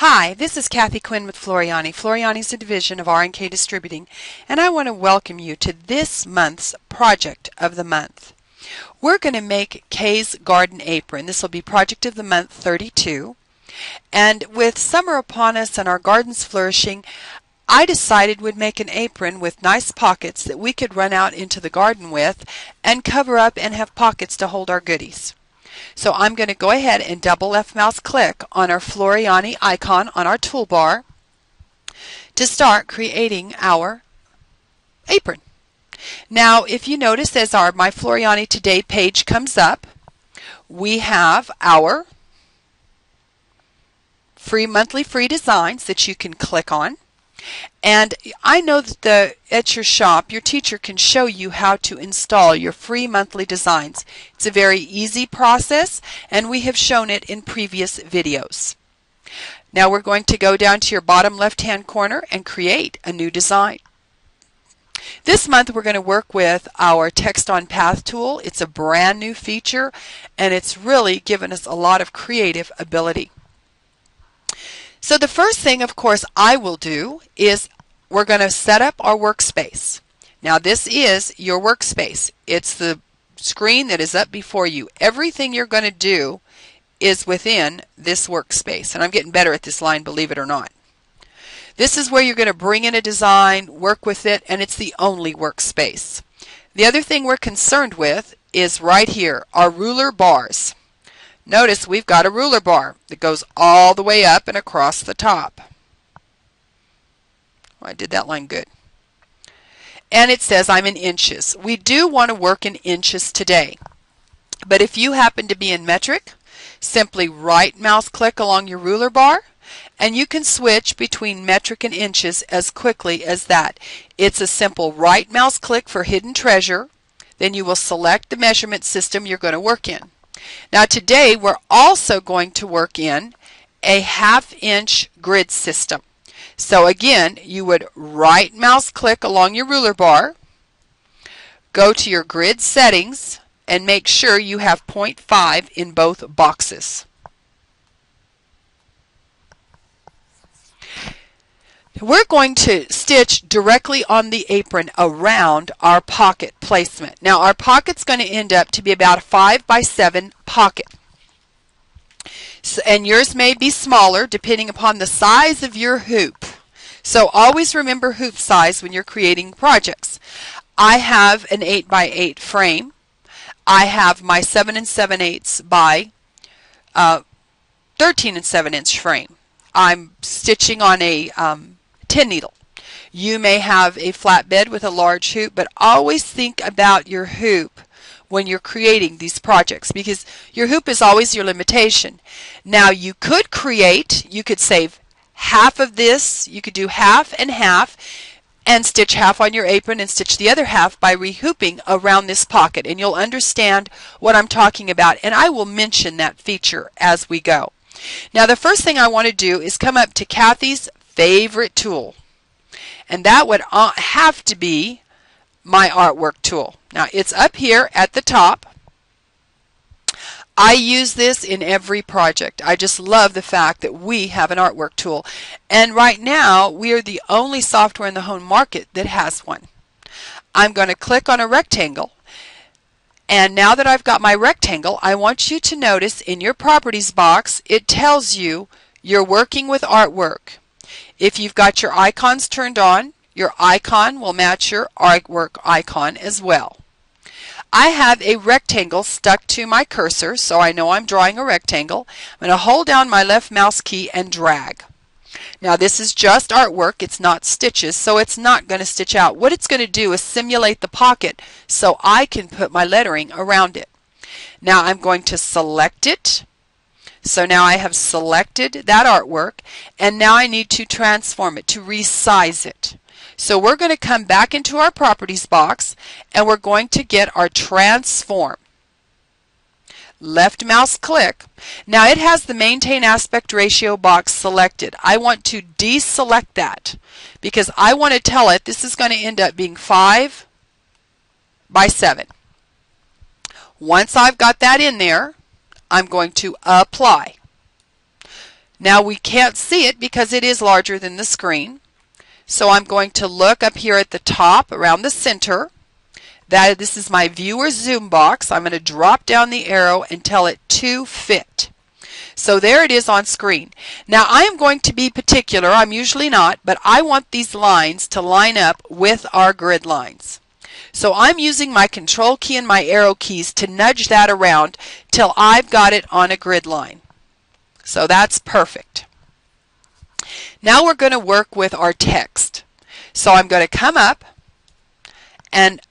Hi, this is Kathy Quinn with Floriani. Floriani is a division of R&K Distributing, and I want to welcome you to this month's Project of the Month. We're going to make Kay's Garden Apron. This will be Project of the Month 32. And with summer upon us and our gardens flourishing, I decided we'd make an apron with nice pockets that we could run out into the garden with and cover up and have pockets to hold our goodies. So I'm going to go ahead and double left mouse click on our Floriani icon on our toolbar to start creating our apron. Now if you notice as our My Floriani Today page comes up, we have our monthly free designs that you can click on. And I know that at your shop, your teacher can show you how to install your free monthly designs. It's a very easy process, and we have shown it in previous videos. Now we're going to go down to your bottom left-hand corner and create a new design. This month we're going to work with our Text on Path tool. It's a brand new feature, and it's really given us a lot of creative ability. So the first thing, of course, I will do is we're going to set up our workspace. Now this is your workspace. It's the screen that is up before you. Everything you're going to do is within this workspace. And I'm getting better at this line, believe it or not. This is where you're going to bring in a design, work with it, and it's the only workspace. The other thing we're concerned with is right here, our ruler bars. Notice we've got a ruler bar that goes all the way up and across the top. I did that line good. And it says I'm in inches. We do want to work in inches today. But if you happen to be in metric, simply right mouse click along your ruler bar and you can switch between metric and inches as quickly as that. It's a simple right mouse click for hidden treasure. Then you will select the measurement system you're going to work in. Now today we're also going to work in a 1/2 inch grid system. So again, you would right mouse click along your ruler bar, go to your grid settings, and make sure you have 0.5 in both boxes. We're going to stitch directly on the apron around our pocket placement. Now our pocket's going to end up to be about a 5 by 7 pocket. So, and yours may be smaller depending upon the size of your hoop. So always remember hoop size when you're creating projects. I have an 8 by 8 frame. I have my 7 7/8 by 13 7/inch frame. I'm stitching on a 10 needle. You may have a flatbed with a large hoop, but always think about your hoop when you're creating these projects because your hoop is always your limitation. Now you could save half of this, you could do half and half and stitch half on your apron and stitch the other half by rehooping around this pocket, and you'll understand what I'm talking about, and I will mention that feature as we go. Now the first thing I want to do is come up to Kathy's favorite tool, and that would have to be my artwork tool. Now it's up here at the top. I use this in every project. I just love the fact that we have an artwork tool, and right now we are the only software in the home market that has one. I'm going to click on a rectangle, and now that I've got my rectangle, I want you to notice in your properties box it tells you you're working with artwork. If you've got your icons turned on, your icon will match your artwork icon as well. I have a rectangle stuck to my cursor, so I know I'm drawing a rectangle. I'm going to hold down my left mouse key and drag. Now this is just artwork, it's not stitches, so it's not going to stitch out. What it's going to do is simulate the pocket so I can put my lettering around it. Now I'm going to select it. So now I have selected that artwork, and now I need to transform it, to resize it. So we're going to come back into our properties box, and we're going to get our transform. Left mouse click. Now it has the maintain aspect ratio box selected. I want to deselect that because I want to tell it this is going to end up being 5 by 7. Once I've got that in there, I'm going to apply. Now we can't see it because it is larger than the screen. So I'm going to look up here at the top around the center. This is my viewer zoom box. I'm going to drop down the arrow and tell it to fit. So there it is on screen. Now I am going to be particular. I'm usually not, but I want these lines to line up with our grid lines. So I'm using my control key and my arrow keys to nudge that around till I've got it on a grid line. So that's perfect. Now we're going to work with our text. So I'm going to come up and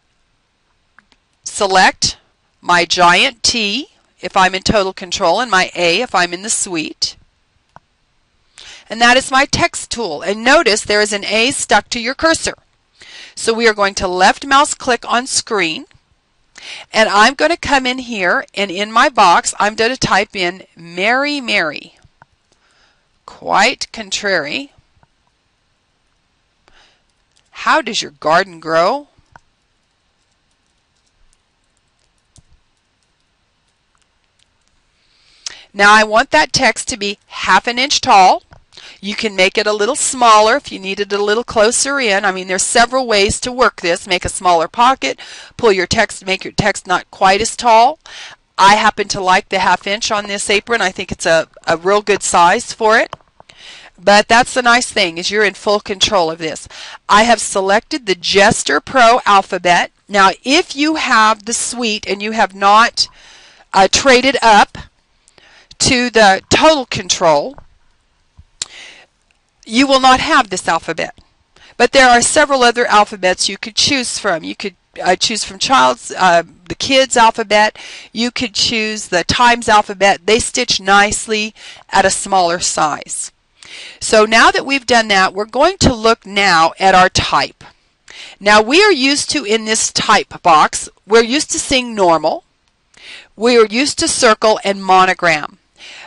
select my giant T if I'm in total control and my A if I'm in the suite. And that is my text tool. And notice there is an A stuck to your cursor. So we are going to left mouse click on screen, and I'm going to come in here, and in my box I'm going to type in Mary Mary. Quite contrary. How does your garden grow? Now I want that text to be 1/2 inch tall. You can make it a little smaller if you need it a little closer in. I mean, there's several ways to work this. Make a smaller pocket, pull your text, make your text not quite as tall. I happen to like the 1/2 inch on this apron. I think it's a real good size for it. But that's the nice thing, is you're in full control of this. I have selected the Gesture Pro alphabet. Now, if you have the suite and you have not traded up to the total control, you will not have this alphabet. But there are several other alphabets you could choose from. You could choose from the kids alphabet. You could choose the Times alphabet. They stitch nicely at a smaller size. So now that we've done that, we're going to look now at our type. Now we are used to, in this type box, we're used to seeing normal. We are used to circle and monogram.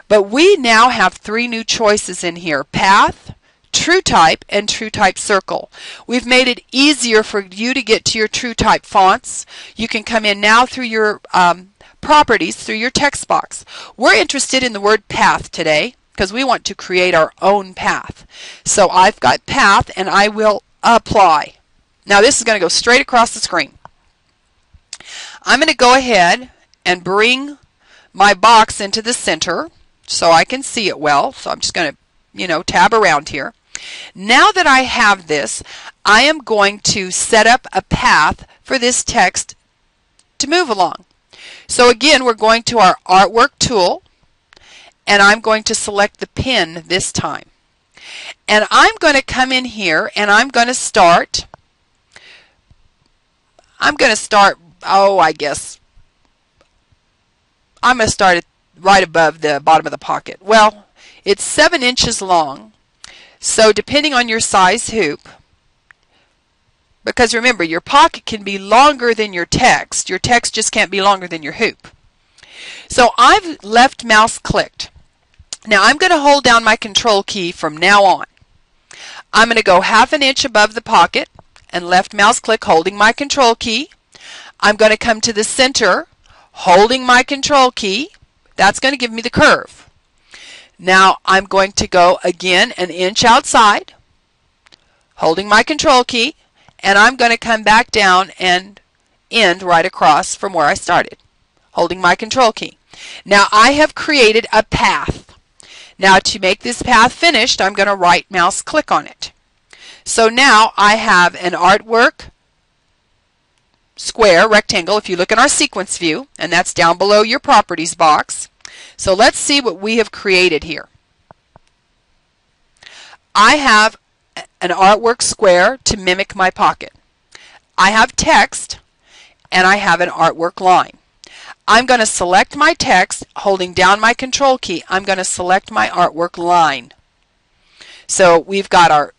But we now have 3 new choices in here: path, true type, and true type circle. We've made it easier for you to get to your true type fonts. You can come in now through your properties, through your text box. We're interested in the word path today because we want to create our own path. So I've got path, and I will apply. Now this is going to go straight across the screen. I'm going to go ahead and bring my box into the center so I can see it well. So I'm just going to, tab around here. Now that I have this, I am going to set up a path for this text to move along. So again, we're going to our artwork tool, and I'm going to select the pin this time. And I'm going to come in here, and I'm going to start, I'm going to start it right above the bottom of the pocket. Well, it's 7 inches long. So depending on your size hoop, because remember, your pocket can be longer than your text just can't be longer than your hoop. So I've left mouse clicked. Now I'm going to hold down my control key from now on. I'm going to go 1/2 inch above the pocket and left mouse click, holding my control key. I'm going to come to the center, holding my control key. That's going to give me the curve. Now I'm going to go again 1 inch outside, holding my control key, and I'm going to come back down and end right across from where I started, holding my control key. Now I have created a path. Now to make this path finished, I'm going to right mouse click on it. So now I have an artwork square, rectangle, if you look in our sequence view, and that's down below your properties box. So let's see what we have created here. I have an artwork square to mimic my pocket. I have text, and I have an artwork line. I'm going to select my text, holding down my control key. I'm going to select my artwork line. So we've got our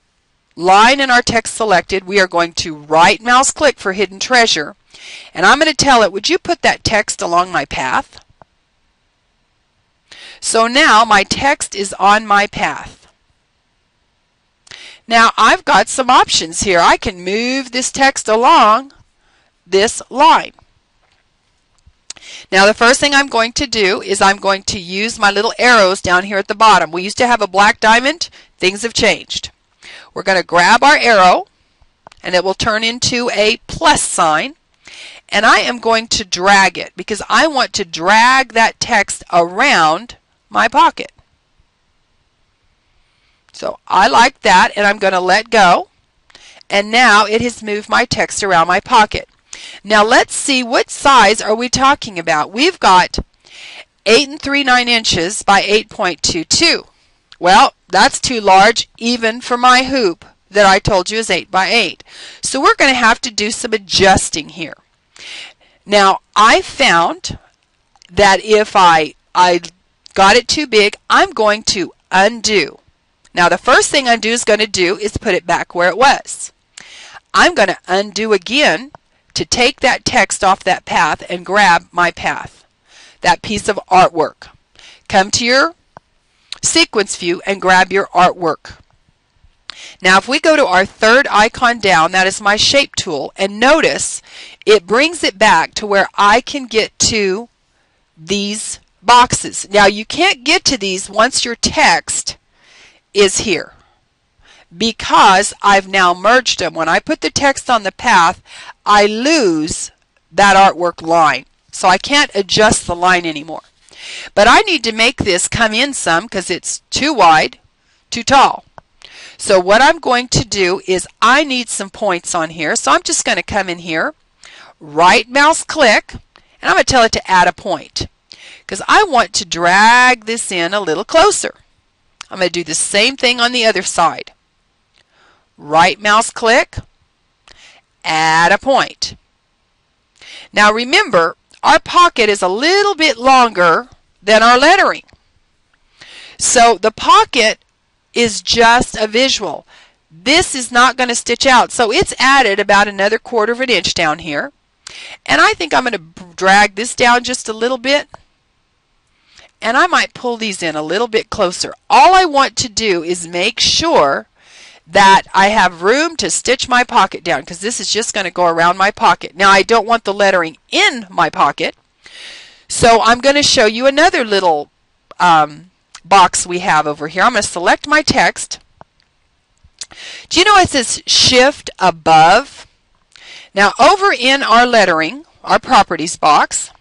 line and our text selected. We are going to right mouse click for hidden treasure, and I'm going to tell it, would you put that text along my path? So now my text is on my path. Now I've got some options here. I can move this text along this line. Now the first thing I'm going to do is I'm going to use my little arrows down here at the bottom. We used to have a black diamond. Things have changed. We're going to grab our arrow, and it will turn into a plus sign. And I am going to drag it because I want to drag that text around my pocket. So I like that, and I'm going to let go. And now it has moved my text around my pocket. Now let's see, what size are we talking about? We've got 8 3/9 inches by 8.22. Well, that's too large even for my hoop that I told you is 8 by 8. So we're going to have to do some adjusting here. Now I found that if I got it too big, I'm going to undo. Now the first thing undo is going to do is put it back where it was. I'm going to undo again to take that text off that path and grab my path, that piece of artwork. Come to your sequence view and grab your artwork. Now if we go to our third icon down, that is my shape tool, and notice it brings it back to where I can get to these boxes. Now you can't get to these once your text is here, because I've now merged them. When I put the text on the path, I lose that artwork line. So I can't adjust the line anymore. But I need to make this come in some because it's too wide, too tall. So what I'm going to do is I need some points on here. So I'm just going to come in here, right mouse click, and I'm going to tell it to add a point because I want to drag this in a little closer. I'm going to do the same thing on the other side. Right mouse click, add a point. Now remember, our pocket is a little bit longer than our lettering. So the pocket is just a visual. This is not going to stitch out. So it's added about another 1/4 inch down here. And I think I'm going to drag this down just a little bit. And I might pull these in a little bit closer. All I want to do is make sure that I have room to stitch my pocket down, because this is just going to go around my pocket. Now I don't want the lettering in my pocket, so I'm going to show you another little box we have over here. I'm going to select my text. Do you know it says Shift above? Now over in our lettering, our properties box,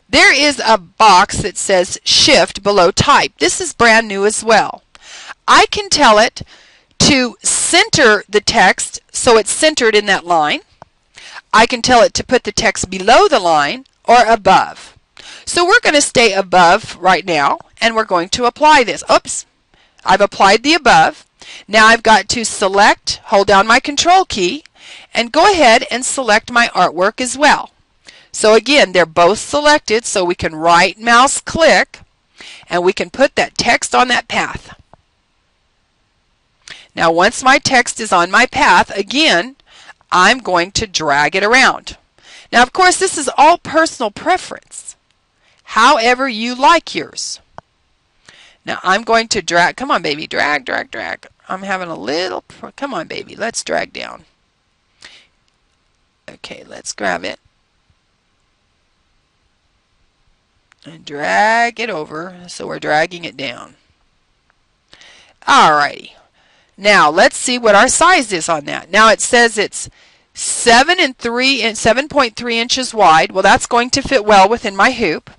there is a box that says Shift below Type. This is brand new as well. I can tell it to center the text so it's centered in that line. I can tell it to put the text below the line or above. So we're going to stay above right now, and we're going to apply this. Oops, I've applied the above. Now I've got to select, hold down my Control key, and go ahead and select my artwork as well. So again, they're both selected, so we can right mouse click and we can put that text on that path. Now once my text is on my path, again, I'm going to drag it around. Now of course this is all personal preference, however you like yours. Now I'm going to drag, come on baby, drag, drag, drag. I'm having a little, come on baby, let's drag down. Okay, let's grab it and drag it over, so we're dragging it down. Alrighty. Now let's see what our size is on that. Now it says it's 7.3 inches wide. Well, that's going to fit well within my hoop.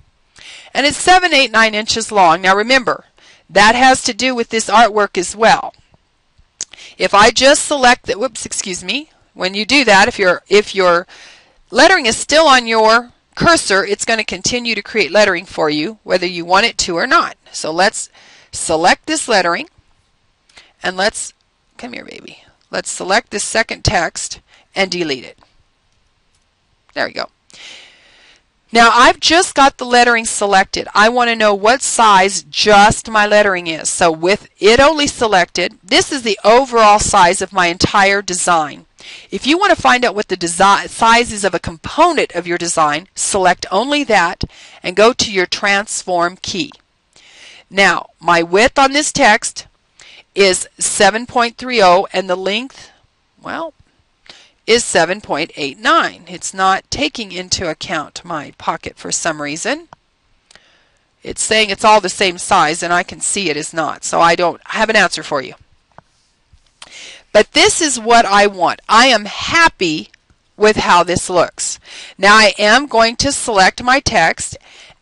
And it's 7, 8, 9 inches long. Now remember, that has to do with this artwork as well. If I just select that, whoops, excuse me, when you do that, if your lettering is still on your cursor, it's going to continue to create lettering for you whether you want it to or not. So let's select this lettering. And let's, come here baby, let's select this second text and delete it. There we go. Now I've just got the lettering selected. I want to know what size just my lettering is. So with it only selected, this is the overall size of my entire design. If you want to find out what the size is of a component of your design, select only that and go to your transform key. Now my width on this text is 7.30 and the length, well, is 7.89. It's not taking into account my pocket for some reason. It's saying it's all the same size, and I can see it is not, so I don't have an answer for you. But this is what I want. I am happy with how this looks. Now I am going to select my text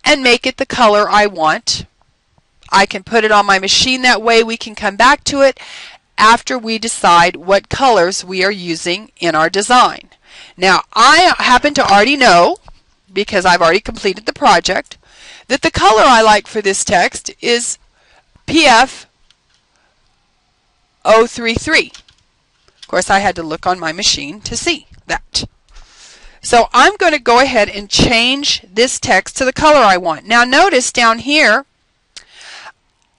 and make it the color I want. I can put it on my machine. That way we can come back to it after we decide what colors we are using in our design. Now I happen to already know, because I've already completed the project, that the color I like for this text is PF 033. Of course, I had to look on my machine to see that. So I'm going to go ahead and change this text to the color I want. Now notice down here,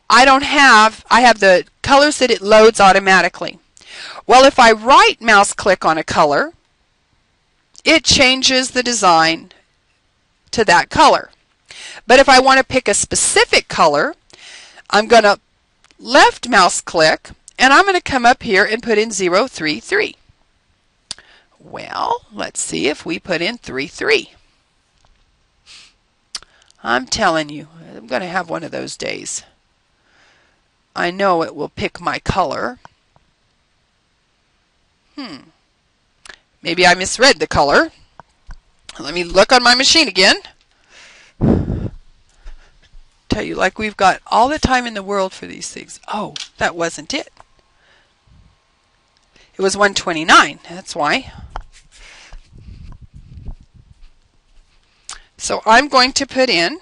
I have the colors that it loads automatically. Well, if I right mouse click on a color, it changes the design to that color. But if I want to pick a specific color, I'm going to left mouse click, and I'm going to come up here and put in 033. Well, let's see if we put in 33. I'm telling you, I'm going to have one of those days. I know it will pick my color. Maybe I misread the color. Let me look on my machine again. Tell you, like we've got all the time in the world for these things. Oh, that wasn't it. It was 129, that's why. So I'm going to put in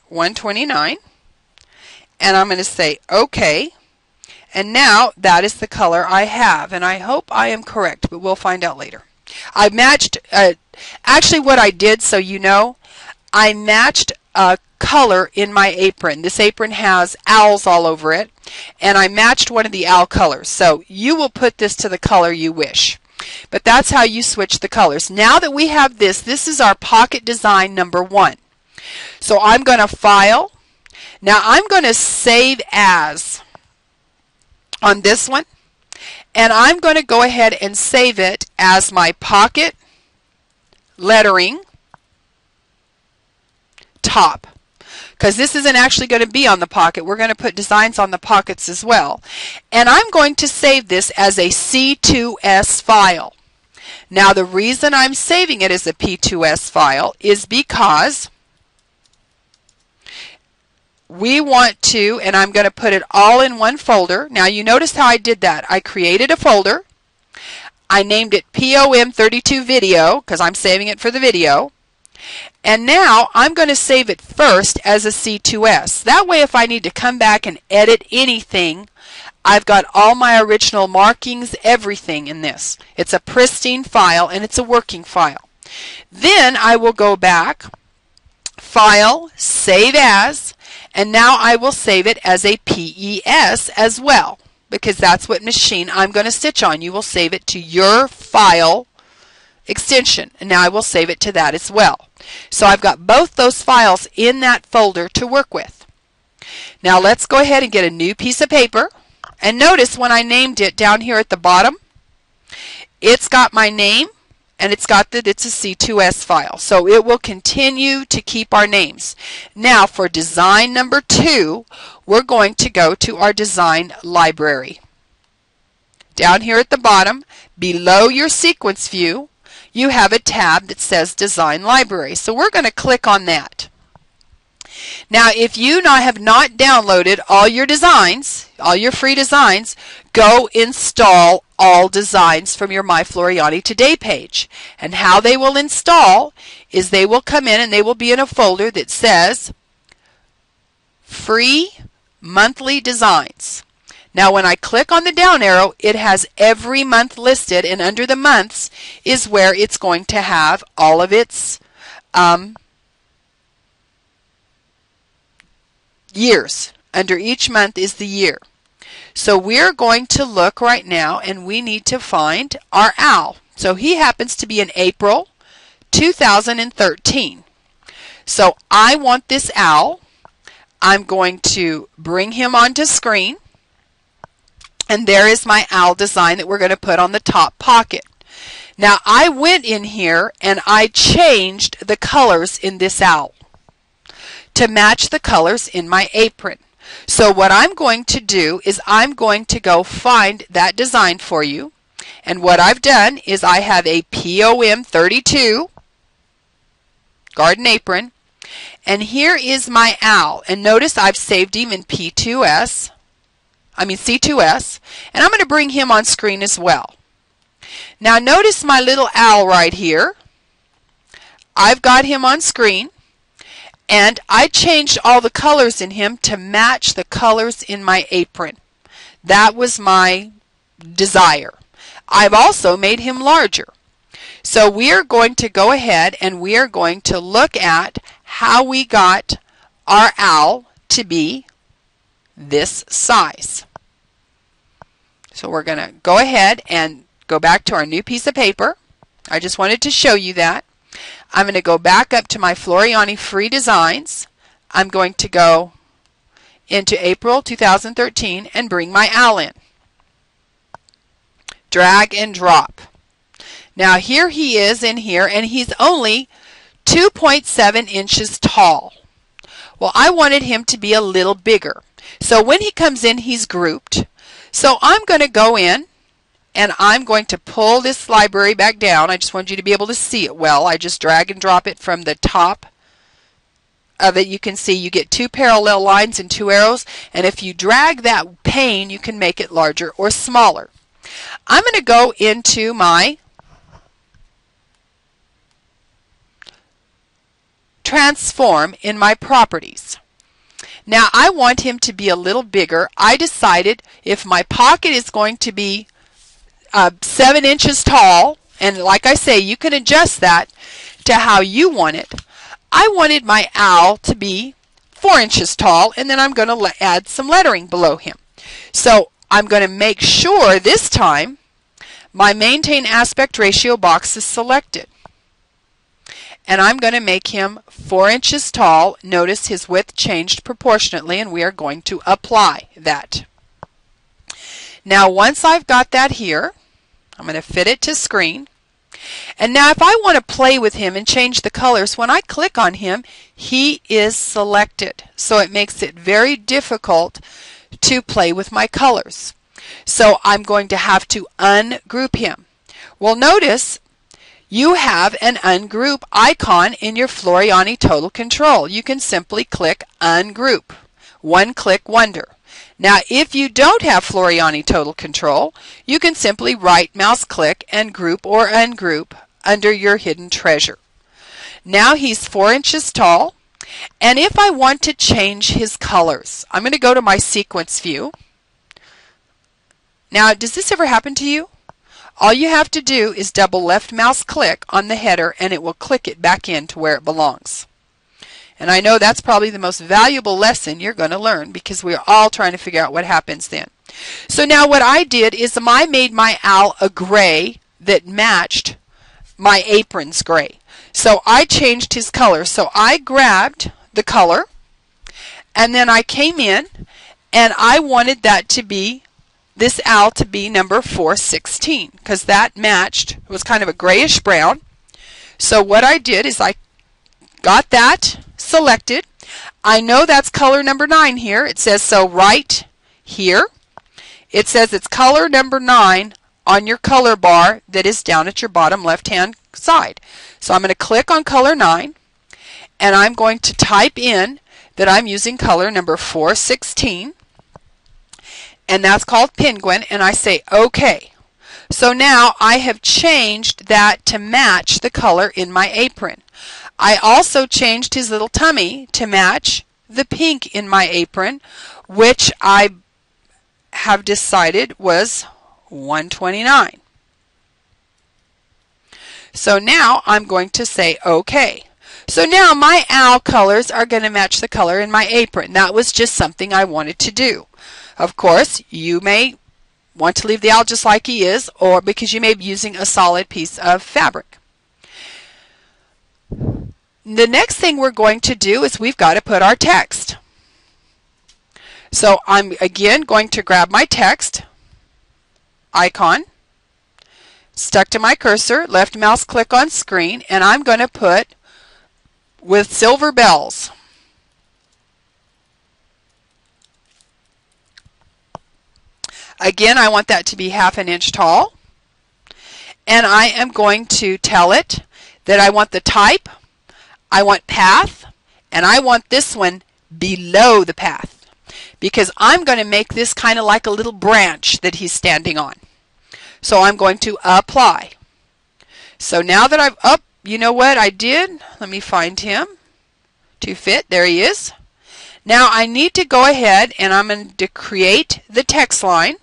129, and I'm going to say OK. And now that is the color I have, and I hope I am correct, but we'll find out later. I matched, actually what I did, so you know, I matched a color in my apron. This apron has owls all over it, and I matched one of the owl colors. So you will put this to the color you wish. But that's how you switch the colors. Now that we have this, this is our pocket design number 1. So I'm going to File. Now I'm going to Save As on this one, and I'm going to go ahead and save it as my pocket lettering top, because this isn't actually going to be on the pocket. We're going to put designs on the pockets as well. And I'm going to save this as a C2S file. Now the reason I'm saving it as a P2S file is because we want to, and I'm going to put it all in one folder. Now you notice how I did that. I created a folder. I named it POM 32 Video because I'm saving it for the video. And now I'm going to save it first as a C2S. That way if I need to come back and edit anything, I've got all my original markings, everything in this. It's a pristine file and it's a working file. Then I will go back, File, Save As, and now I will save it as a PES as well, because that's what machine I'm going to stitch on. You will save it to your file extension, and now I will save it to that as well. So I've got both those files in that folder to work with. Now let's go ahead and get a new piece of paper, and notice when I named it down here at the bottom, it's got my name and it's got that it's a C2S file. So it will continue to keep our names. Now for design number 2, we're going to go to our design library. Down here at the bottom, below your sequence view, you have a tab that says Design Library. So we're going to click on that. Now if you have not downloaded all your designs, all your free designs, go install all designs from your My Floriani Today page. And how they will install is they will come in and they will be in a folder that says Free Monthly Designs. Now when I click on the down arrow, it has every month listed, and under the months is where it's going to have all of its years. Under each month is the year. So we're going to look right now, and we need to find our owl. So he happens to be in April 2013. So I want this owl. I'm going to bring him onto screen. And there is my owl design that we're going to put on the top pocket. Now I went in here and I changed the colors in this owl to match the colors in my apron. So what I'm going to do is I'm going to go find that design for you. And what I've done is I have a POM 32 garden apron. And here is my owl. And notice I've saved him in C2S. And I'm going to bring him on screen as well. Now notice my little owl right here. I've got him on screen. And I changed all the colors in him to match the colors in my apron. That was my desire. I've also made him larger. So we are going to go ahead and we are going to look at how we got our owl to be this size. So we're going to go ahead and go back to our new piece of paper. I just wanted to show you that. I'm going to go back up to my Floriani Free Designs. I'm going to go into April 2013 and bring my owl in. Drag and drop. Now here he is in here, and he's only 2.7 inches tall. Well, I wanted him to be a little bigger. So when he comes in, he's grouped. So I'm going to go in and I'm going to pull this library back down. I just want you to be able to see it well. I just drag and drop it from the top of it. You can see you get two parallel lines and two arrows. And if you drag that pane, you can make it larger or smaller. I'm going to go into my transform in my properties. Now I want him to be a little bigger. I decided if my pocket is going to be 7 inches tall, and like I say, you can adjust that to how you want it. I wanted my owl to be 4 inches tall, and then I'm going to add some lettering below him. So I'm going to make sure this time my maintain aspect ratio box is selected. And I'm going to make him 4 inches tall. Notice his width changed proportionately, and we are going to apply that. Now once I've got that here, I'm going to fit it to screen. And now if I want to play with him and change the colors, when I click on him, he is selected. So it makes it very difficult to play with my colors. So I'm going to have to ungroup him. Well, notice you have an ungroup icon in your Floriani Total Control. You can simply click ungroup. One click wonder. Now if you don't have Floriani Total Control, you can simply right mouse click and group or ungroup under your hidden treasure. Now he's 4 inches tall, and if I want to change his colors, I'm going to go to my sequence view. Now does this ever happen to you? All you have to do is double left mouse click on the header and it will click it back into where it belongs. And I know that's probably the most valuable lesson you're going to learn, because we're all trying to figure out what happens then. So now what I did is I made my owl a gray that matched my apron's gray. So I changed his color. So I grabbed the color and then I came in and I wanted that to be, this owl to be number 416, because that matched, it was kind of a grayish brown. So what I did is I got that selected. I know that's color number 9 here. It says so right here. It says it's color number 9 on your color bar that is down at your bottom left hand side. So I'm going to click on color 9 and I'm going to type in that I'm using color number 416, and that's called penguin, and I say OK. So now I have changed that to match the color in my apron. I also changed his little tummy to match the pink in my apron, which I have decided was 129. So now I'm going to say OK. So now my owl colors are going to match the color in my apron. That was just something I wanted to do. Of course, you may want to leave the owl just like he is, or because you may be using a solid piece of fabric. The next thing we're going to do is we've got to put our text. So I'm again going to grab my text icon, stuck to my cursor, left mouse click on screen, and I'm going to put with silver bells. Again, I want that to be 1/2 inch tall. And I am going to tell it that I want the type, I want path, and I want this one below the path, because I'm going to make this kind of like a little branch that he's standing on. So I'm going to apply. So now that I've you know what I did? Let me find him to fit. There he is. Now I need to go ahead and I'm going to create the text line.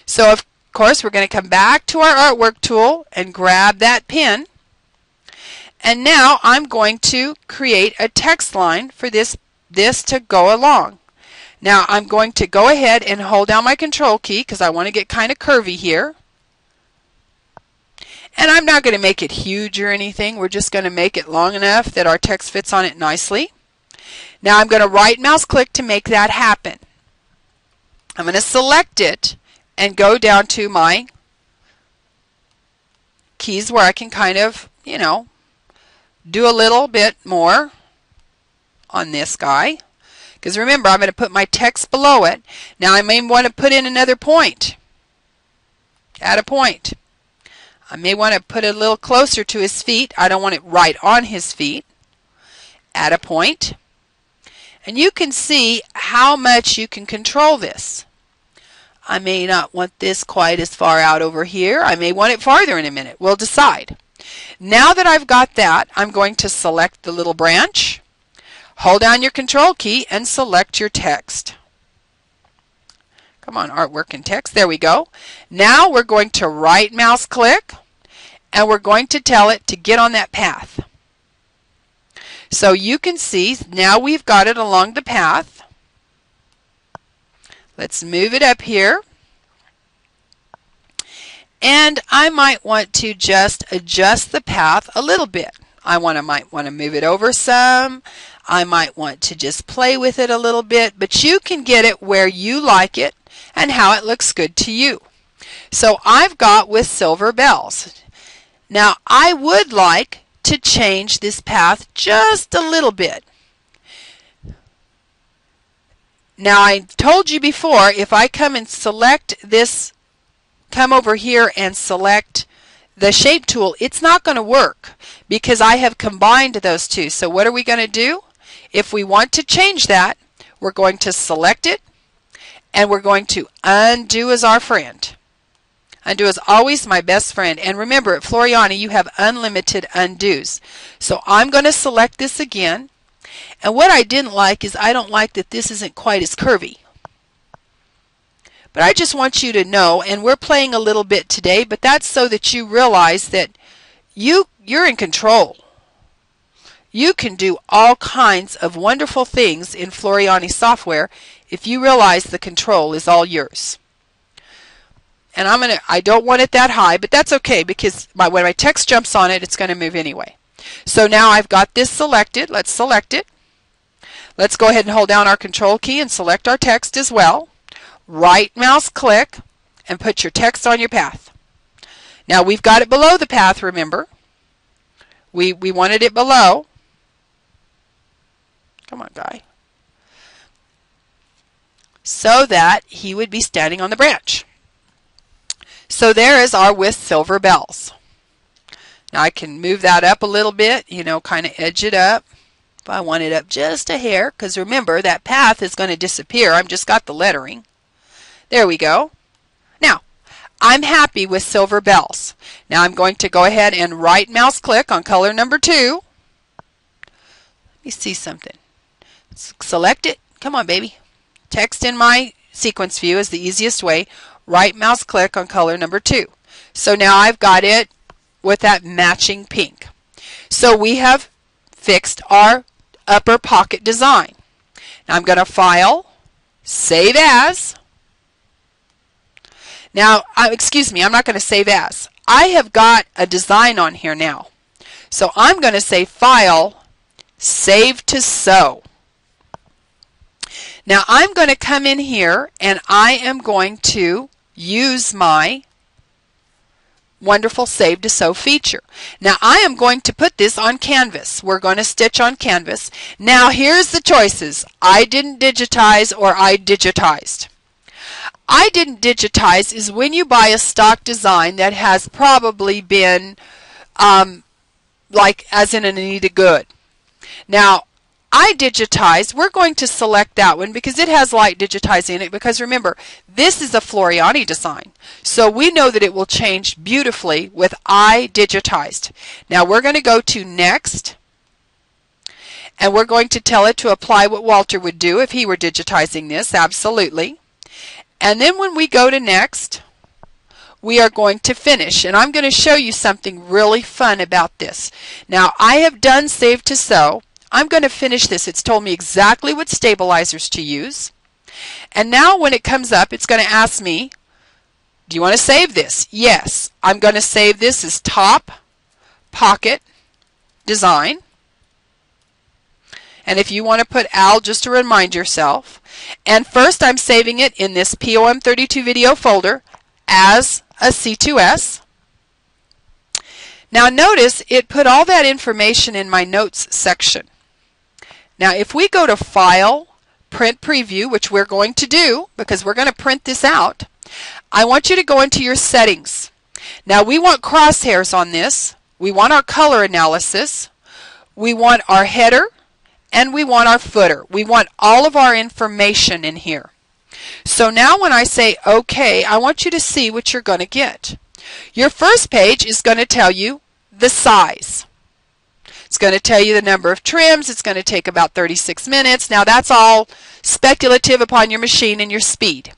So of course we're going to come back to our artwork tool and grab that pen. And now I'm going to create a text line for this to go along. Now I'm going to go ahead and hold down my control key because I want to get kind of curvy here. And I'm not going to make it huge or anything. We're just going to make it long enough that our text fits on it nicely. Now I'm going to right mouse click to make that happen. I'm going to select it and go down to my keys where I can kind of, you know, do a little bit more on this guy. Because remember, I'm going to put my text below it. Now I may want to put in another point. Add a point. I may want to put it a little closer to his feet. I don't want it right on his feet. Add a point. And you can see how much you can control this. I may not want this quite as far out over here. I may want it farther in a minute. We'll decide. Now that I've got that, I'm going to select the little branch. Hold down your control key and select your text. Come on, artwork and text. There we go. Now we're going to right mouse click and we're going to tell it to get on that path. So you can see now we've got it along the path. Let's move it up here. And I might want to just adjust the path a little bit. I might want to move it over some. I might want to just play with it a little bit, but you can get it where you like it and how it looks good to you. So I've got with silver bells. Now I would like to change this path just a little bit. Now I told you before, if I come and select this, come over here and select the shape tool, it's not going to work because I have combined those two. So what are we going to do? If we want to change that, we're going to select it and we're going to undo as our friend. Undo is always my best friend. And remember, at Floriani, you have unlimited undos. So I'm going to select this again. And what I didn't like is I don't like that this isn't quite as curvy. But I just want you to know, and we're playing a little bit today, but that's so that you realize that you're in control. You can do all kinds of wonderful things in Floriani software if you realize the control is all yours. And I don't want it that high, but that's okay because when my text jumps on it, it's going to move anyway. So now I've got this selected. Let's select it. Let's go ahead and hold down our control key and select our text as well. Right mouse click and put your text on your path. Now we've got it below the path, remember. We wanted it below. Come on, guy. So that he would be standing on the branch. So there is our with silver bells. Now I can move that up a little bit, you know, kind of edge it up. If I want it up just a hair, because remember that path is going to disappear. I've just got the lettering. There we go. Now, I'm happy with silver bells. Now I'm going to go ahead and right mouse click on color number 2. Let me see something. Select it. Come on, baby. Text in my sequence view is the easiest way. Right mouse click on color number 2. So now I've got it with that matching pink. So we have fixed our upper pocket design. Now I'm going to file, save as. Now, excuse me, I'm not going to save as. I have got a design on here now. So I'm going to say file, save to sew. Now I'm going to come in here and I am going to use my wonderful Save to Sew feature. Now I am going to put this on canvas. We're going to stitch on canvas. Now here's the choices. I didn't digitize or I digitized. I didn't digitize is when you buy a stock design that has probably been like as in an Anita Good. Now I digitized, we're going to select that one because it has light digitize in it, because remember, this is a Floriani design. So we know that it will change beautifully with I digitized. Now we're going to go to Next, and we're going to tell it to apply what Walter would do if he were digitizing this, absolutely. And then when we go to Next, we are going to finish, and I'm going to show you something really fun about this. Now I have done Save to Sew. I'm going to finish this. It's told me exactly what stabilizers to use. And now when it comes up, it's going to ask me, do you want to save this? Yes. I'm going to save this as Top Pocket Design. And if you want to put Al, just to remind yourself. And first I'm saving it in this POM32 video folder as a C2S. Now notice it put all that information in my notes section. Now if we go to File, Print Preview, which we're going to do because we're going to print this out, I want you to go into your settings. Now we want crosshairs on this, we want our color analysis, we want our header, and we want our footer. We want all of our information in here. So now when I say OK, I want you to see what you're going to get. Your first page is going to tell you the size. It's going to tell you the number of trims. It's going to take about 36 minutes. Now that's all speculative upon your machine and your speed.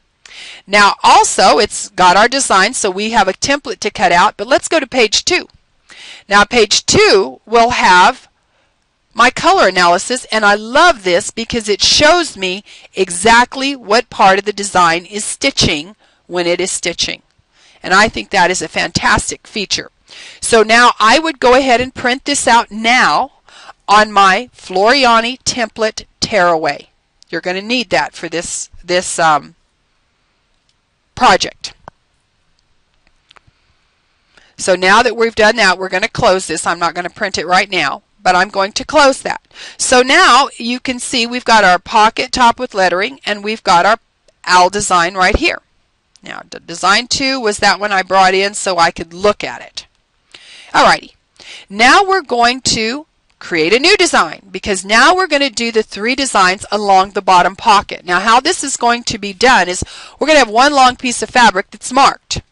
Now also it's got our design, so we have a template to cut out, but let's go to page 2. Now page 2 will have my color analysis, and I love this because it shows me exactly what part of the design is stitching when it is stitching. And I think that is a fantastic feature. So now I would go ahead and print this out now on my Floriani template tearaway. You're going to need that for this project. So now that we've done that, we're going to close this. I'm not going to print it right now, but I'm going to close that. So now you can see we've got our pocket top with lettering, and we've got our OWL design right here. Now design 2 was that one I brought in so I could look at it. Alrighty, now we're going to create a new design, because now we're going to do the 3 designs along the bottom pocket. Now how this is going to be done is we're going to have one long piece of fabric that's marked,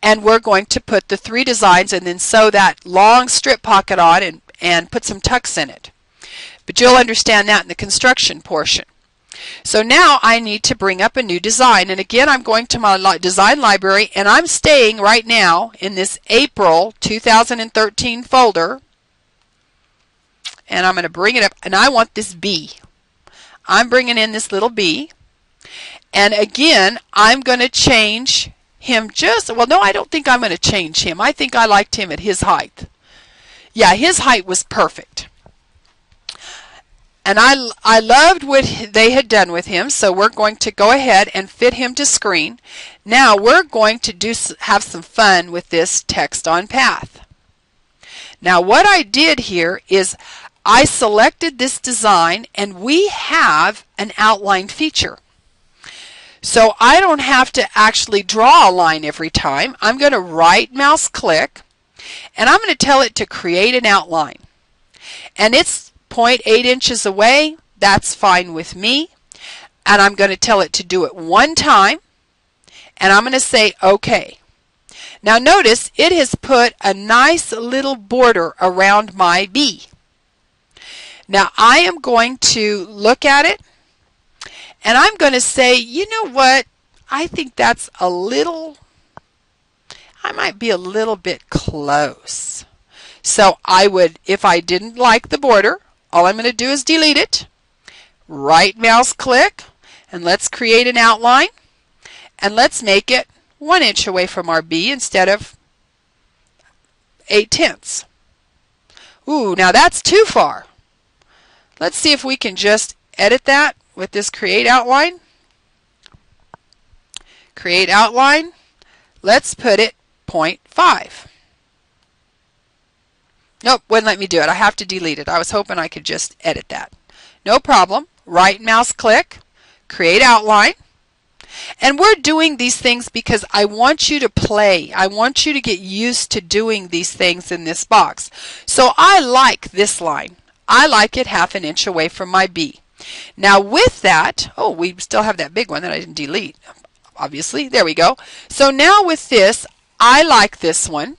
and we're going to put the 3 designs and then sew that long strip pocket on and put some tucks in it. But you'll understand that in the construction portion. So now I need to bring up a new design, and again I'm going to my design library, and I'm staying right now in this April 2013 folder, and I'm going to bring it up, and I want this bee. I'm bringing in this little bee, and again I'm going to change him well, no, I don't think I'm going to change him. I think I liked him at his height. Yeah, his height was perfect. And I loved what they had done with him, so we're going to go ahead and fit him to screen. Now we're going to have some fun with this text on path. Now what I did here is I selected this design, and we have an outline feature. So I don't have to actually draw a line every time. I'm going to right mouse click, and I'm going to tell it to create an outline. And it's 0.8 inches away. That's fine with me. And I'm going to tell it to do it one time, and I'm going to say OK. Now notice it has put a nice little border around my bee. Now I am going to look at it, and I'm going to say, you know what, I think that's I might be a little bit close. So I would, if I didn't like the border, all I'm going to do is delete it, right mouse click, and let's create an outline, and let's make it 1 inch away from our bee instead of 8/10. Ooh, now that's too far. Let's see if we can just edit that with this create outline. Create outline. Let's put it 0.5. Nope, wouldn't let me do it. I have to delete it. I was hoping I could just edit that. No problem. Right mouse click, create outline. And we're doing these things because I want you to play. I want you to get used to doing these things in this box. So I like this line. I like it 1/2 inch away from my B. Now with that, oh, we still have that big one that I didn't delete, obviously. There we go. So now with this, I like this one.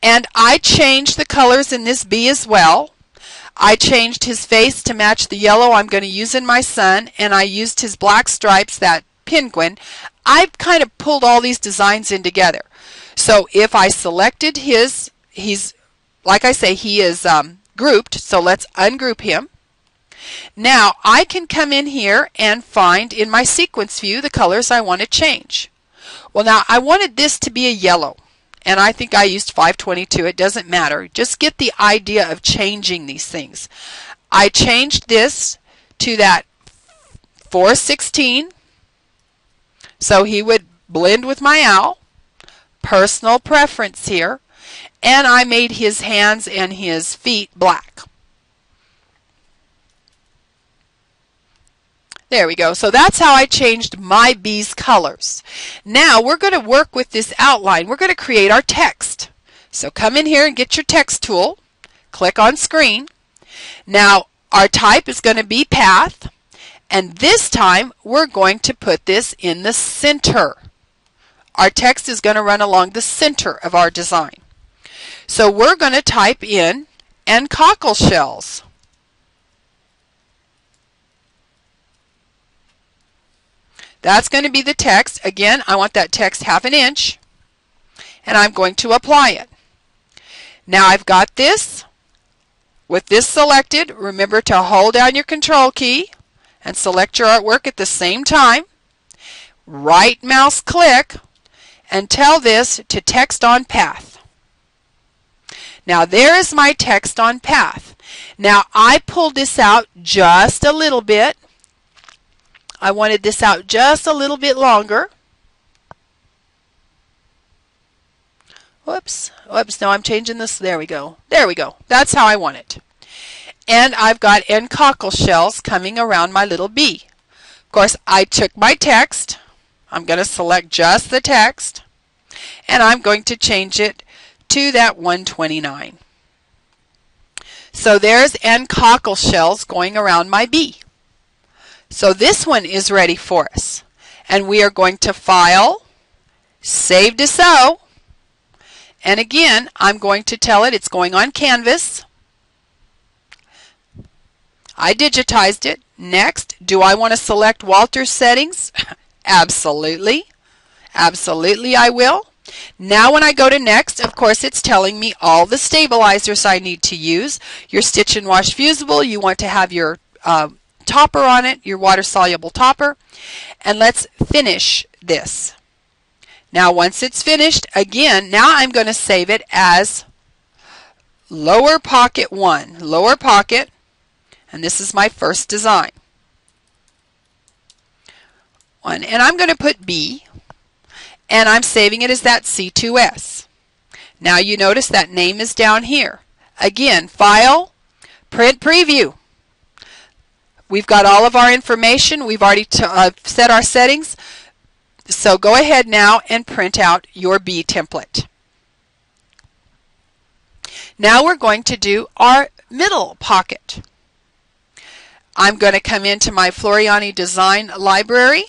And I changed the colors in this B as well. I changed his face to match the yellow I'm going to use in my sun, and I used his black stripes, that penguin. I've kind of pulled all these designs in together. So if I selected he's, like I say, he is grouped, so let's ungroup him. Now I can come in here and find in my sequence view the colors I want to change. Well, now I wanted this to be a yellow, and I think I used 522. It doesn't matter. Just get the idea of changing these things. I changed this to that 416, so he would blend with my owl. Personal preference here. And I made his hands and his feet black. There we go. So that's how I changed my B's colors. Now we're going to work with this outline. We're going to create our text. So come in here and get your text tool. Click on screen. Now our type is going to be path. And this time we're going to put this in the center. Our text is going to run along the center of our design. So we're going to type in "and cockle shells." That's going to be the text. Again, I want that text 1/2 inch, and I'm going to apply it. Now I've got this. With this selected, remember to hold down your control key and select your artwork at the same time. Right mouse click and tell this to text on path. Now there is my text on path. Now I pulled this out just a little bit. I wanted this out just a little bit longer. Whoops, no, I'm changing this. There we go. There we go. That's how I want it. And I've got "and cockle shells" coming around my little B. Of course, I took my text. I'm going to select just the text, and I'm going to change it to that 129. So there's "and cockle shells" going around my B. So this one is ready for us. And we are going to File, Save to So. And again, I'm going to tell it it's going on canvas. I digitized it. Next, do I want to select Walter's settings? Absolutely. Absolutely I will. Now when I go to next, of course it's telling me all the stabilizers I need to use. Your Stitch and Wash Fusible, you want to have your topper on it, your water-soluble topper. And let's finish this. Now once it's finished, again, now I'm going to save it as lower pocket 1. Lower pocket, and this is my first design. And I'm going to put B, and I'm saving it as that C2S. Now you notice that name is down here. Again, File, Print Preview. We've got all of our information. We've already set our settings. So go ahead now and print out your B template. Now we're going to do our middle pocket. I'm going to come into my Floriani Design Library,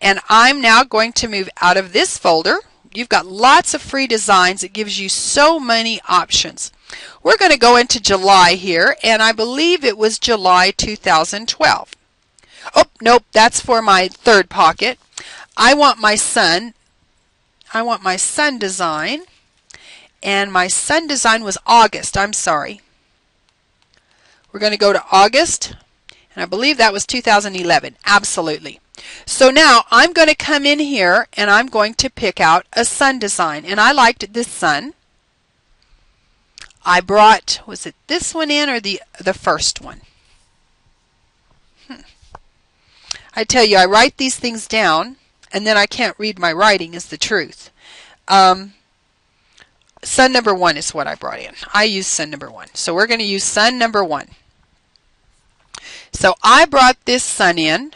and I'm now going to move out of this folder. You've got lots of free designs. It gives you so many options. We're going to go into July here, and I believe it was July 2012. Oh, nope, that's for my third pocket. I want my sun design, and my sun design was August. I'm sorry. We're going to go to August, and I believe that was 2011. Absolutely. So now I'm going to come in here, and I'm going to pick out a sun design, and I liked this sun. I brought, was it this one in or the first one? I tell you, I write these things down, and then I can't read my writing, is the truth. Sun number 1 is what I brought in. I use sun number 1. So we're going to use sun number 1. So I brought this sun in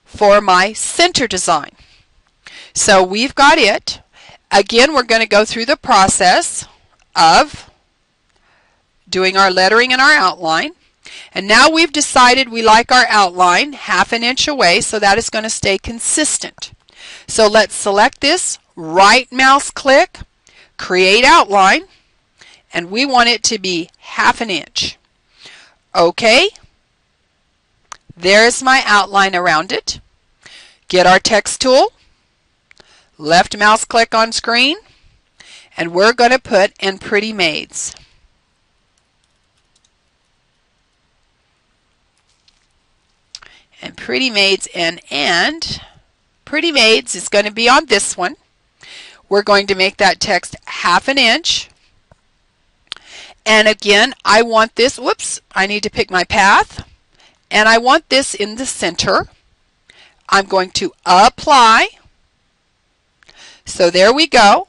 for my center design. So we've got it. Again, we're going to go through the process of doing our lettering and our outline. And now we've decided we like our outline 1/2 inch away, so that is going to stay consistent. So let's select this, right mouse click, create outline, and we want it to be 1/2 inch. Okay, there's my outline around it. Get our text tool, left mouse click on screen, and we're going to put "and pretty maids." And pretty maids and pretty maids is going to be on this one. We're going to make that text 1/2 inch. And again, I want this, whoops, I need to pick my path. And I want this in the center. I'm going to apply. So there we go.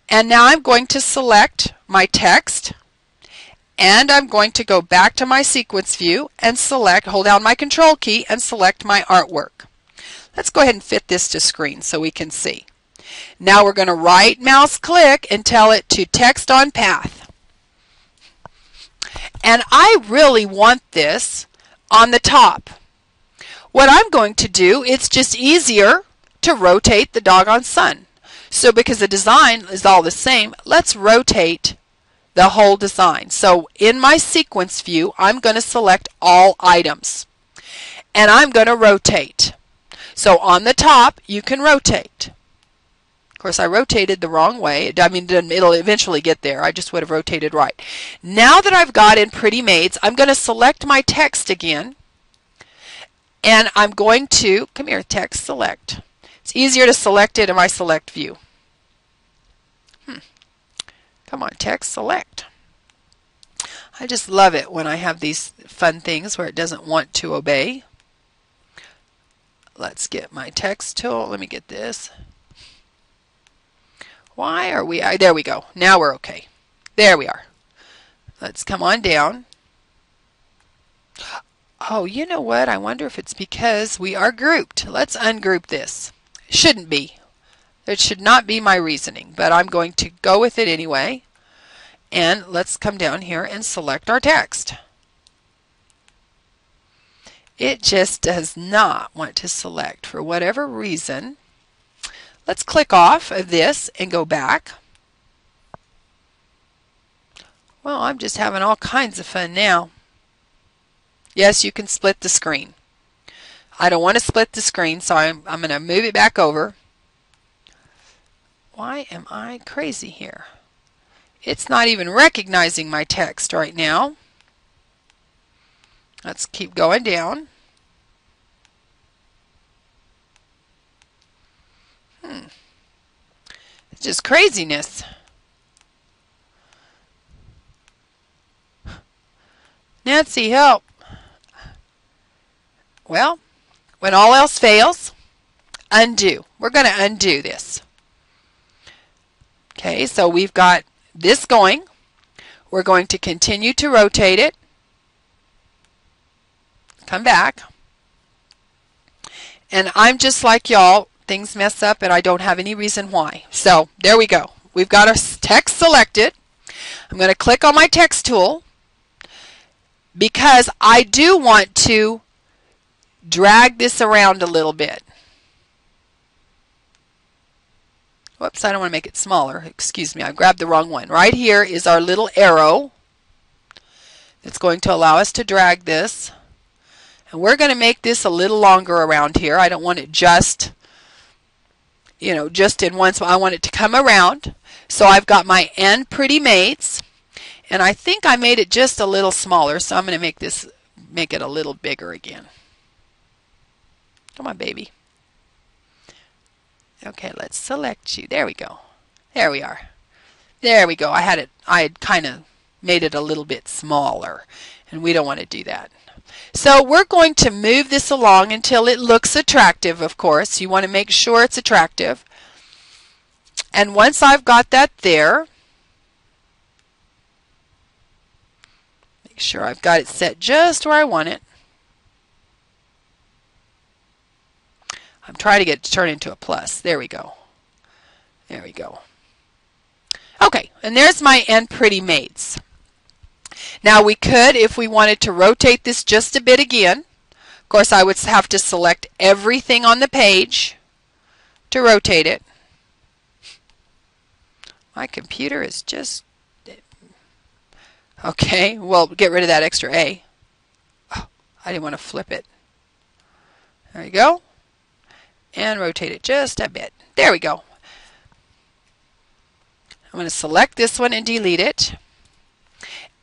And now I'm going to select my text. And I'm going to go back to my sequence view and hold down my control key and select my artwork. Let's go ahead and fit this to screen so we can see. Now we're going to right mouse click and tell it to text on path. And I really want this on the top. What I'm going to do, it's just easier to rotate the doggone sun. So because the design is all the same, let's rotate the whole design. So in my sequence view, I'm going to select all items. And I'm going to rotate. So on the top, you can rotate. Of course, I rotated the wrong way. I mean, it'll eventually get there. I just would have rotated right. Now that I've got in Pretty Maids, I'm going to select my text again. And I'm going to, come here, text select. It's easier to select it in my select view. Come on, text select. I just love it when I have these fun things where it doesn't want to obey. Let's get my text tool. Let me get this. Why are we? There we go. Now we're okay. There we are. Let's come on down. Oh, you know what? I wonder if it's because we are grouped. Let's ungroup this. Shouldn't be. It should not be my reasoning, but I'm going to go with it anyway. And let's come down here and select our text. It just does not want to select for whatever reason. Let's click off of this and go back. Well, I'm just having all kinds of fun now. Yes, you can split the screen. I don't want to split the screen, so I'm going to move it back over. Why am I crazy here? It's not even recognizing my text right now. Let's keep going down. It's just craziness. Nancy, help. Well, when all else fails, undo. We're going to undo this. Okay, so we've got this going. We're going to continue to rotate it. Come back. And I'm just like y'all. Things mess up and I don't have any reason why. So there we go. We've got our text selected. I'm going to click on my text tool because I do want to drag this around a little bit. Whoops, I don't want to make it smaller. Excuse me, I grabbed the wrong one. Right here is our little arrow that's going to allow us to drag this. And we're going to make this a little longer around here. I don't want it just, just in one spot. I want it to come around. So I've got my "and pretty maids." And I think I made it just a little smaller, so I'm going to make it a little bigger again. Come on, baby. Okay, let's select you. There we go. There we are. There we go. I had kind of made it a little bit smaller, and we don't want to do that. So we're going to move this along until it looks attractive, of course. You want to make sure it's attractive. And once I've got that there, make sure I've got it set just where I want it. I'm trying to get it to turn into a plus. There we go. There we go. Okay, and there's my And Pretty Maids. Now we could, if we wanted to rotate this just a bit again, of course I would have to select everything on the page to rotate it. My computer is just... Okay, well, get rid of that extra A. Oh, I didn't want to flip it. There you go. And rotate it just a bit. There we go. I'm going to select this one and delete it.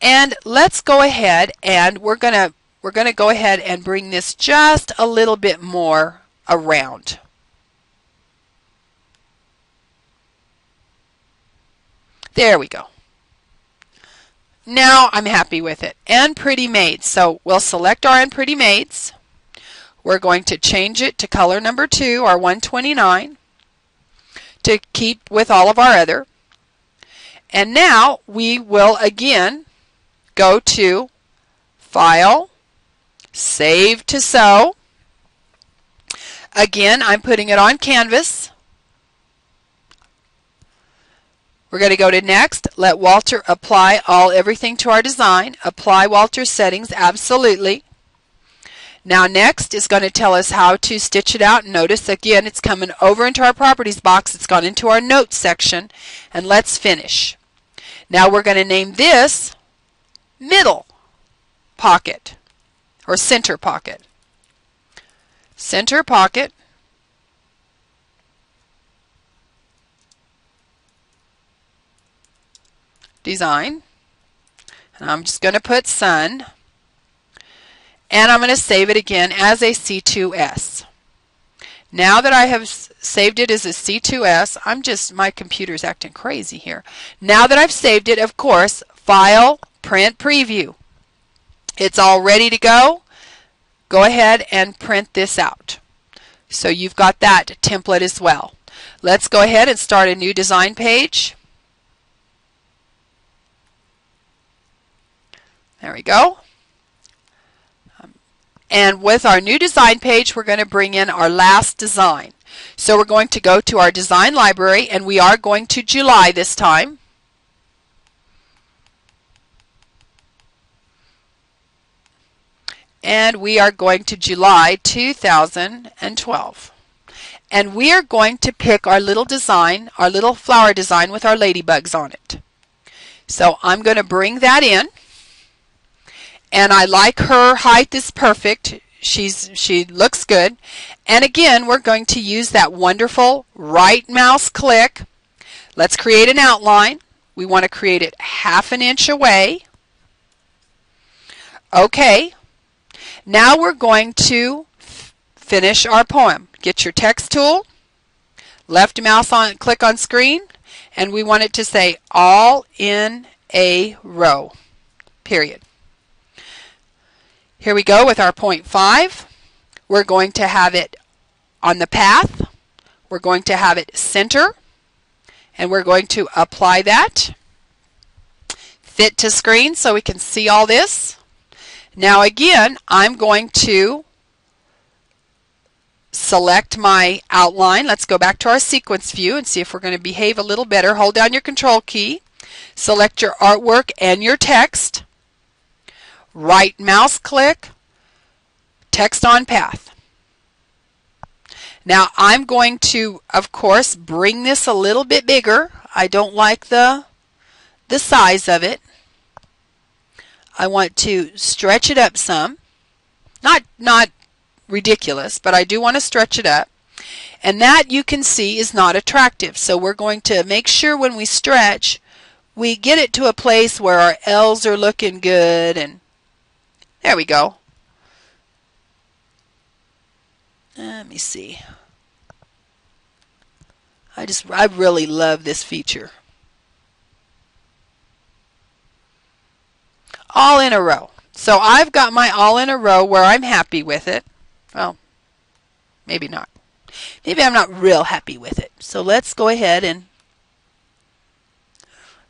And let's go ahead and we're going to go ahead and bring this just a little bit more around. There we go. Now I'm happy with it. And Pretty Maids. So we'll select our And Pretty Maids. We're going to change it to color number 2, our 129, to keep with all of our other. And now we will again go to File, Save to Sew. Again, I'm putting it on Canvas. We're going to go to Next. Let Walter apply everything to our design. Apply Walter's settings, absolutely. Now next is going to tell us how to stitch it out. Notice again it's coming over into our Properties box. It's gone into our Notes section. And let's finish. Now we're going to name this Middle Pocket or Center Pocket. Center Pocket. Design. And I'm just going to put Sun. And I'm going to save it again as a C2S. Now that I have saved it as a C2S, my computer's acting crazy here. Now that I've saved it, of course, File, Print, Preview. It's all ready to go. Go ahead and print this out. So you've got that template as well. Let's go ahead and start a new design page. There we go. And with our new design page, we're going to bring in our last design. So we're going to go to our design library, and we are going to July this time. And we are going to July 2012. And we are going to pick our little design, our little flower design with our ladybugs on it. So I'm going to bring that in. And I like her height is perfect. She looks good. And again, we're going to use that wonderful right mouse click. Let's create an outline. We want to create it 1/2 inch away. Okay. Now we're going to finish our poem. Get your text tool, left mouse on, click on screen, and we want it to say all in a row, period. Here we go with our point 5. We're going to have it on the path. We're going to have it center, and we're going to apply that. Fit to screen so we can see all this. Now again, I'm going to select my outline. Let's go back to our sequence view and see if we're going to behave a little better. Hold down your control key. Select your artwork and your text. Right mouse click, text on path. Now I'm going to, of course, bring this a little bit bigger. I don't like the size of it. I want to stretch it up some. Not ridiculous, but I do want to stretch it up. And that, you can see, is not attractive. So we're going to make sure when we stretch, we get it to a place where our L's are looking good, and there we go. Let me see. I really love this feature. All in a row. So I've got my all in a row where I'm happy with it. Well, maybe not. Maybe I'm not real happy with it. So let's go ahead and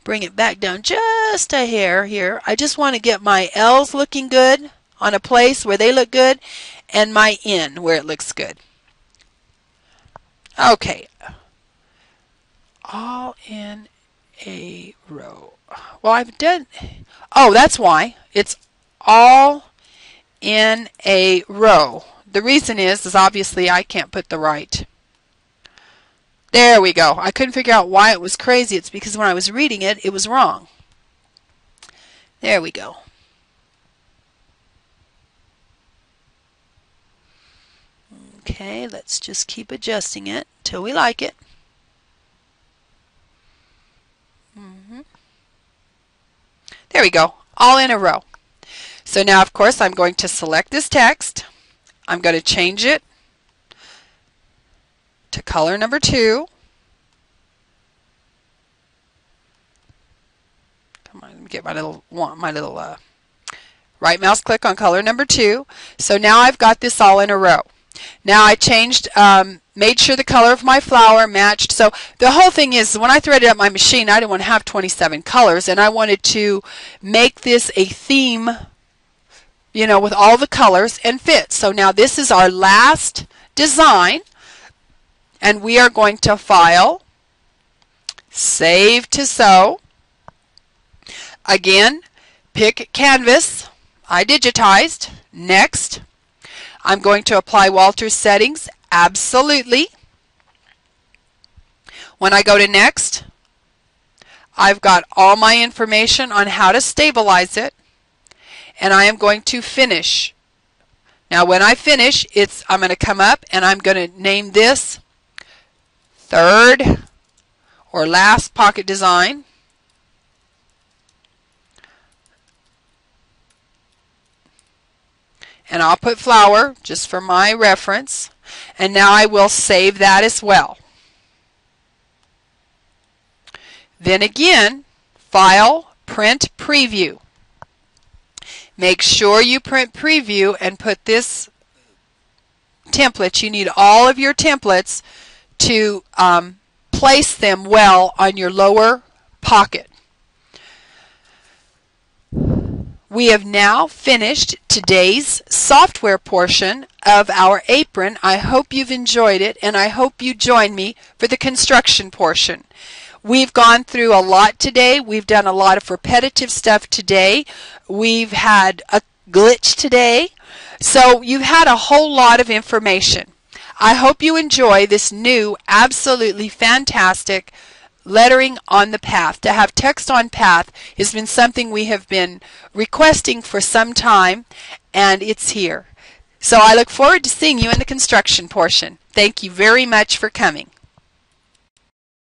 bring it back down just a hair here. I just want to get my L's looking good on a place where they look good, and my N where it looks good. Okay. All in a row. Well, I've done, oh, that's why. It's all in a row. The reason is obviously I can't put the right. There we go. I couldn't figure out why it was crazy. It's because when I was reading it, it was wrong. There we go. Okay, let's just keep adjusting it till we like it. There we go, all in a row. So now, of course, I'm going to select this text. I'm going to change it to color number 2. Come on, let me get my little right mouse click on color number 2. So now I've got this all in a row. Now I changed, made sure the color of my flower matched. So the whole thing is, when I threaded up my machine, I didn't want to have 27 colors, and I wanted to make this a theme, you know, with all the colors and fit. So now this is our last design, and we are going to File, Save to Sew. Again, pick Canvas. I digitized. Next. I'm going to apply Walter's settings. Absolutely. When I go to Next, I've got all my information on how to stabilize it, and I am going to Finish. Now when I finish, I'm going to come up and I'm going to name this Third or Last Pocket Design. And I'll put flower just for my reference. And now I will save that as well. Then again, File, Print Preview. Make sure you print preview and put this template. You need all of your templates to place them well on your lower pocket. We have now finished today's software portion of our apron. I hope you've enjoyed it, and I hope you join me for the construction portion. We've gone through a lot today. We've done a lot of repetitive stuff today. We've had a glitch today. So you've had a whole lot of information. I hope you enjoy this new, absolutely fantastic lettering on the path. To have text on path has been something we have been requesting for some time, and it's here. So I look forward to seeing you in the construction portion. Thank you very much for coming.